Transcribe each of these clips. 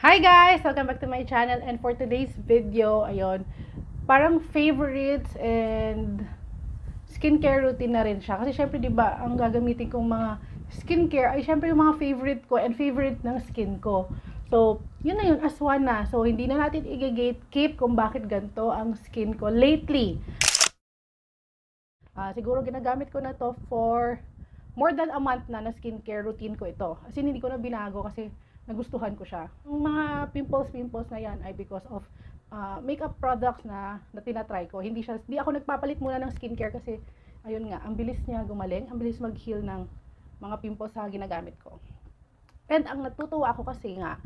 Hi guys! Welcome back to my channel, and for today's video, ayun, parang favorites and skincare routine na rin siya. Kasi syempre, di ba, ang gagamitin kong mga skincare ay syempre yung mga favorite ko and favorite ng skin ko. So, yun na yun, as one na. So, hindi na natin i-gatekeep kung bakit ganito ang skin ko lately. Siguro ginagamit ko na to for more than a month na skincare routine ko ito. As in, hindi ko na binago kasi nagustuhan ko siya. Yung mga pimples na yan ay because of makeup products na tinatry ko. Hindi ako nagpapalit muna ng skincare kasi ayun nga, ang bilis niya gumaling, ang bilis mag-heal ng mga pimples sa ginagamit ko. And ang natutuwa ako kasi nga,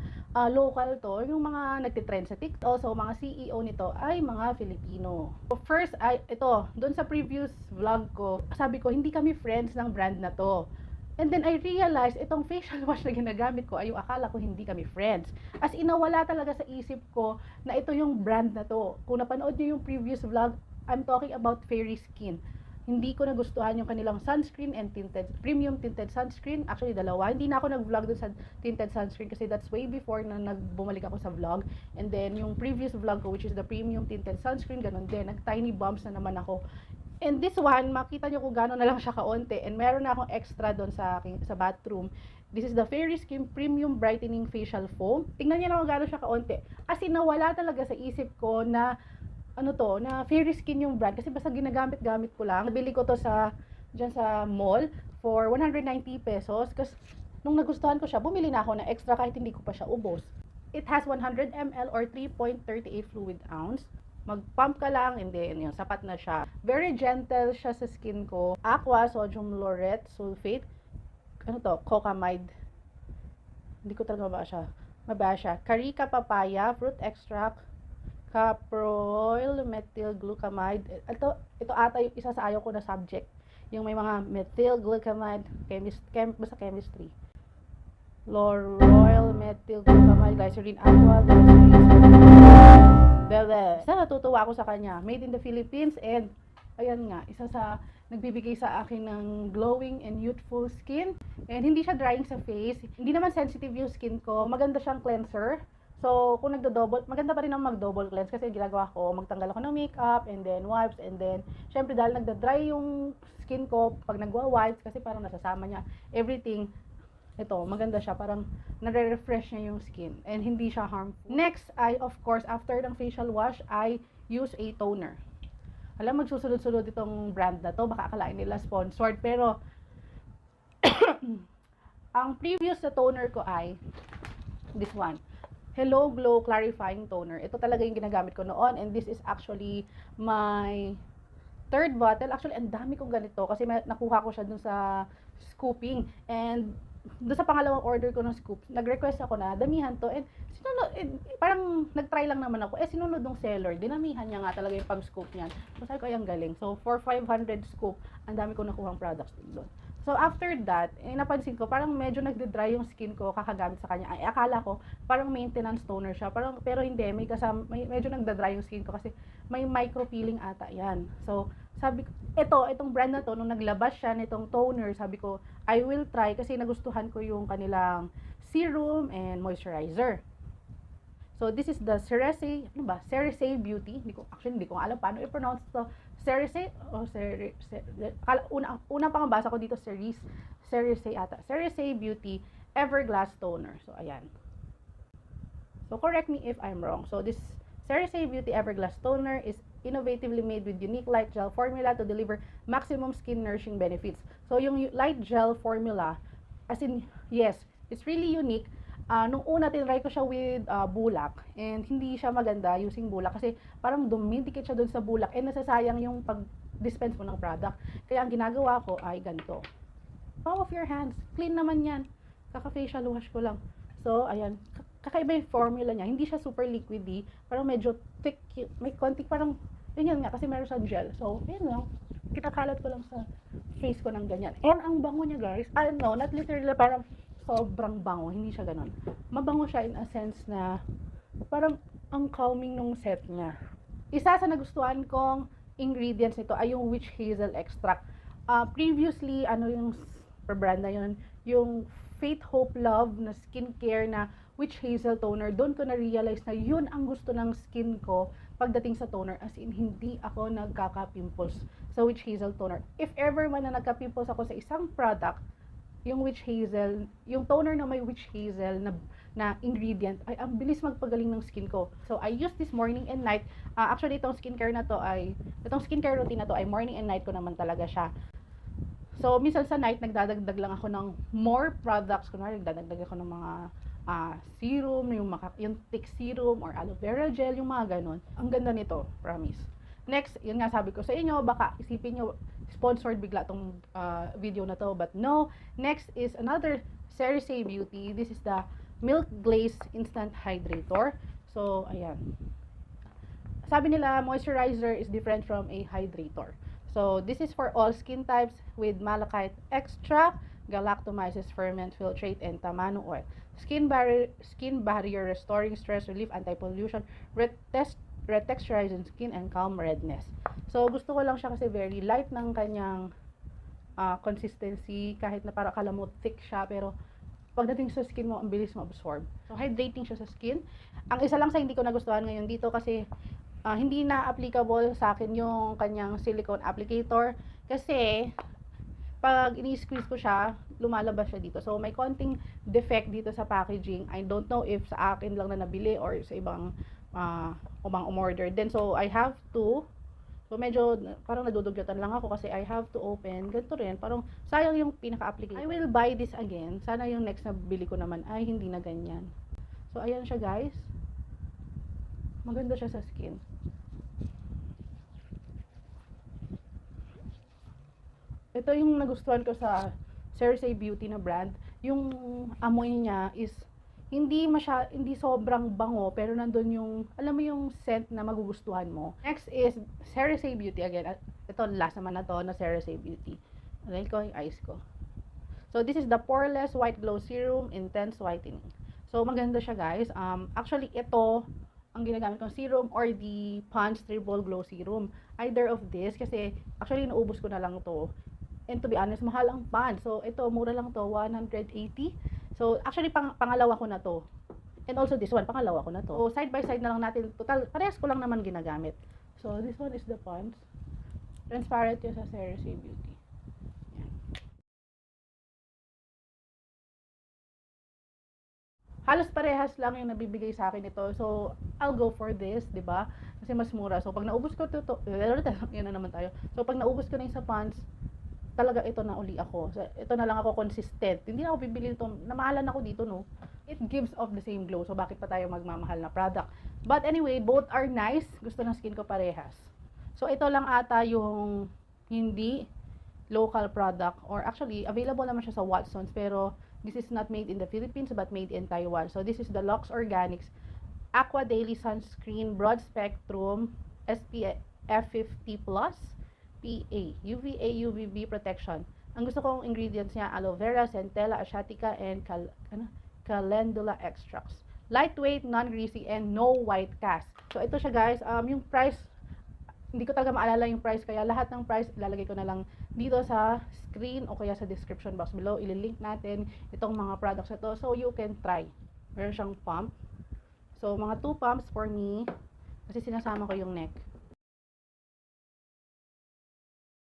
local to, yung mga nagtitrend sa TikTok, also mga CEO nito ay mga Filipino. So first, ito, doon sa previous vlog ko, sabi ko, hindi kami friends ng brand na to. And then I realized, itong facial wash na ginagamit ko, ay yung akala ko hindi kami friends. As in, nawala talaga sa isip ko na ito yung brand na to. Kung napanood nyo yung previous vlog, I'm talking about Fairy Skin. Hindi ko nagustuhan yung kanilang sunscreen and premium tinted sunscreen. Actually, dalawa. Hindi na ako nag-vlog dun sa tinted sunscreen kasi that's way before na bumalik ako sa vlog. And then, yung previous vlog ko, which is the premium tinted sunscreen, ganun din. Nag-tiny bumps na naman ako. And this one, makita nyo kung gano'n na lang siya kaunti. And meron na akong extra doon sa bathroom. This is the Fairy Skin Premium Brightening Facial Foam. Tingnan nyo lang kung gano'n siya kaunti. As in, nawala talaga sa isip ko na na Fairy Skin yung brand kasi basta ginagamit-gamit ko lang. Nabili ko to dyan sa mall for 190 pesos kasi nung nagustuhan ko siya, bumili na ako na extra kahit hindi ko pa siya ubos. It has 100 ml or 3.38 fluid ounce. Mag-pump ka lang and then yun, sapat na siya. Very gentle siya sa skin ko. Aqua Sodium Laureth Sulfate. Cocamide. Hindi ko talaga mabasa siya. Carica Papaya Fruit Extract. Caproyl methyl glucamide. Ito ata yung isa sa ayaw ko na subject. Yung may mga methyl glucamide, basta chemistry. Lauryl methyl glucamide, glycerin aqua, bebe. Isa natutuwa ako sa kanya. Made in the Philippines and ayan nga, isa sa nagbibigay sa akin ng glowing and youthful skin. And hindi siya drying sa face. Hindi naman sensitive yung skin ko. Maganda siyang cleanser. So, kung maganda pa rin ang mag-double cleanse kasi ginagawa ko, magtanggal ako ng makeup and then wipes and then, syempre dahil nagda-dry yung skin ko pag nagwa-wipes kasi parang nasasama niya everything. Ito, maganda siya, parang nare-refresh niya yung skin and hindi siya harmful. Next, of course, after ng facial wash, I use a toner. Alam, magsusunod-sunod itong brand na to, baka akalain nila sponsored, pero ang previous na toner ko ay this one. Hello Glow Clarifying Toner. Ito talaga yung ginagamit ko noon and this is actually my third bottle. Actually, ang dami kong ganito kasi nakuha ko siya dun sa scooping. And dun sa pangalawang order ko ng scoop, nag-request ako na damihan to and parang nag-try lang naman ako. Sinunod ng seller, dinamihan niya nga talaga yung pag-scoop niyan. So sabi ko, ay ang galing. So for 500 scoop, ang dami kong nakuhang products din doon. So after that, napansin ko parang medyo nagde-dry yung skin ko kakagamit sa kanya. Ay akala ko parang maintenance toner siya, pero hindi, medyo nagde-dry yung skin ko kasi may micro peeling ata 'yan. So sabi ko, itong brand na to nung naglabas siya nitong toner, sabi ko, I will try kasi nagustuhan ko yung kanilang serum and moisturizer. So this is the Cerise Beauty. Hindi ko alam paano i-pronounce to. Cerise o unang pangabasa ko dito Cerise ata. Cerise Beauty Everglass Toner. So ayan. So correct me if I'm wrong. So this Cerise Beauty Everglass Toner is innovatively made with unique light gel formula to deliver maximum skin nourishing benefits. So yung light gel formula, as in, yes, it's really unique. Nung una tinry ko siya with bulak and hindi siya maganda using bulak kasi parang dumidikit siya dun sa bulak and nasasayang yung pag-dispense mo ng product. Kaya ang ginagawa ko ay ganito. Palm of your hands. Clean naman yan. Kaka-facial wash ko lang. So, ayan. Kakaiba yung formula niya. Hindi siya super liquidy. Parang medyo thick. May konti parang, yun nga kasi meron siyang gel. So, yun lang. Kinakalat ko lang sa face ko ng ganyan. And ang bango niya guys. No, not literally parang sobrang bango, hindi siya ganun. Mabango siya in a sense na parang ang calming nung set niya. Isa sa nagustuhan kong ingredients nito ay yung witch hazel extract. Previously, yung brand na yun, yung Faith, Hope, Love na skincare na Witch Hazel toner, doon ko na-realize na yun ang gusto ng skin ko pagdating sa toner. As in, hindi ako nagkaka-pimples sa Witch Hazel toner. If ever man na nagka-pimples ako sa isang product, yung Witch Hazel, yung toner na may Witch Hazel na ingredient, ay ang bilis magpagaling ng skin ko. So, I use this morning and night. Actually, itong skincare routine na to ay morning and night ko naman talaga siya. So, minsan sa night, nagdadagdag lang ako ng more products. Kunwari, nagdadagdag ako ng mga serum, yung thick serum or aloe vera gel, yung mga ganun. Ang ganda nito, promise. Next, yun nga sabi ko sa inyo, baka isipin nyo, sponsored bigla tong video na to, but no. Next is another CeraSe Beauty. This is the Milk Glaze Instant Hydrator. So, ayan. Sabi nila, moisturizer is different from a hydrator. So, this is for all skin types with malachite extract, galactomyces ferment filtrate, and tamano oil. Skin barrier restoring, stress relief, anti-pollution, retexturizing skin, and calm redness. So, gusto ko lang siya kasi very light ng kanyang consistency. Kahit na para kala mo thick siya, pero pagdating sa skin mo, ang bilis ma-absorb. So, hydrating siya sa skin. Ang isa lang sa hindi ko nagustuhan ngayon dito kasi hindi na applicable sa akin yung kanyang silicone applicator. Kasi, pag ini-squeeze ko siya, lumalabas siya dito. So, may konting defect dito sa packaging. I don't know if sa akin lang na nabili or sa ibang umorder. Then, so, I have to, so medyo parang nadudugyatan lang ako kasi I have to open. Ganito rin, parang sayang yung pinaka-applicator. I will buy this again. Sana yung next na bili ko naman ay hindi na ganyan. So, ayan siya guys. Maganda siya sa skin. Ito yung nagustuhan ko sa CeraSe Beauty na brand. Yung amoy niya is hindi sobrang bango, pero nandun yung, alam mo yung scent na magugustuhan mo. Next is CeraSe Beauty again. Ito, last naman na to na CeraSe Beauty. Alay ko yung eyes ko. So, this is the Poreless White Glow Serum Intense Whitening. So, maganda siya guys. Actually, ito, ang ginagamit kong serum or the Pond's Triple Glow Serum. Either of this, kasi actually, naubos ko na lang to. And to be honest, mahal ang Pond's. So, ito, mura lang to, 180. So, actually, pangalawa ko na to. And also this one, pangalawa ko na to. So, side by side na lang natin. Total, parehas ko lang naman ginagamit. So, this one is the Pond's. Transparent yun sa CeraSe Beauty. Yan. Halos parehas lang yung nabibigay sa akin ito. So, I'll go for this, di ba? Kasi mas mura. So, pag naubos ko yan na naman tayo. So, pag naubos ko na yung sa Pond's, talaga ito na uli ako. So, ito na lang ako consistent. Hindi na ako bibili ito. Namahalan ako dito, no? It gives off the same glow. So, bakit pa tayo magmamahal na product? But anyway, both are nice. Gusto ng skin ko parehas. So, ito lang ata yung hindi local product. Or actually, available naman siya sa Watsons. Pero, this is not made in the Philippines but made in Taiwan. So, this is the Lux Organics Aqua Daily Sunscreen Broad Spectrum SPF 50+. PA, UVA, UVB protection. Ang gusto kong ingredients niya, aloe vera, centella, asiatica, and calendula extracts. Lightweight, non-greasy, and no white cast. So, ito siya guys. Yung price, hindi ko talaga maalala yung price, kaya lahat ng price, ilalagay ko na lang dito sa screen o kaya sa description box below. Ililink natin itong mga products na to so you can try. Meron siyang pump. So, mga 2 pumps for me kasi sinasama ko yung neck.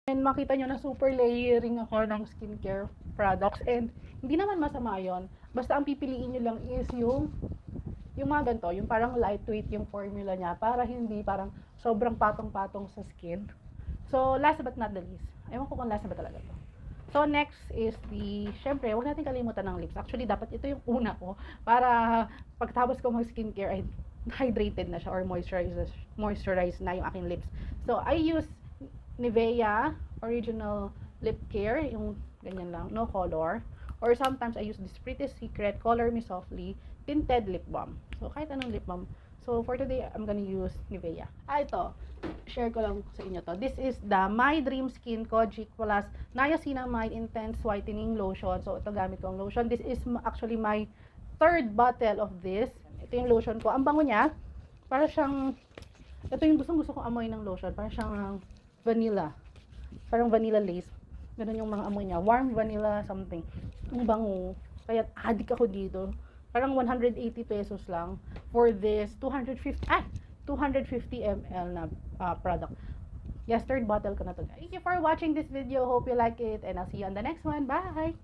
And makita nyo na super layering ako ng skincare products. And hindi naman masama yon. Basta ang pipiliin nyo lang is yung mga ganito, yung parang lightweight yung formula niya para hindi parang sobrang patong-patong sa skin. So, last but not the least. Ewan ko kung last na ba talaga to. So, next is syempre, huwag natin kalimutan ng lips. Actually, dapat ito yung una ko para pagtapos ko mag-skincare ay hydrated na siya or moisturize na yung aking lips. So, I use Nivea Original Lip Care, yung ganyan lang, no color. Or sometimes I use this Pretty Secret Color Me Softly Tinted Lip Balm. So, kahit anong lip balm. So, for today, I'm gonna use Nivea. Ito, share ko lang sa inyo to. This is the My Dream Skin Kojic Plus Niacinamide Intense Whitening Lotion. So, ito gamit kong lotion. This is actually my 3rd bottle of this. Ito yung lotion ko. Ang bango niya, para siyang, ito yung gusto kong amoy ng lotion. Para siyang vanilla. Parang vanilla lace. Ganun yung mga amoy niya. Warm vanilla something. Ang bango. Kaya addict ako dito. Parang 180 pesos lang for this 250 ml na product. Yes, third bottle ko na to, guys. Thank you for watching this video. Hope you like it, and I'll see you on the next one. Bye!